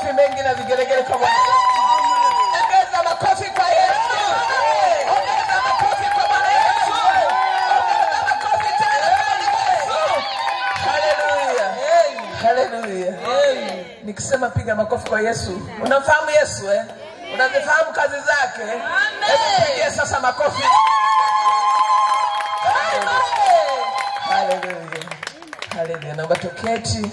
makofi mengi na vigelegele kwa Bwana. Ongeza makofi kwa Yesu. Ongeza makofi kwa Bwana Yesu. Ongeza makofi tena kwa Yesu. Haleluya. Haleluya. Nikisema piga makofi kwa Yesu. Unamfahamu Yesu eh? Unazifahamu kazi zake? Hebu pigia sasa makofi. Haleluya. Haleluya. Naomba tuketi.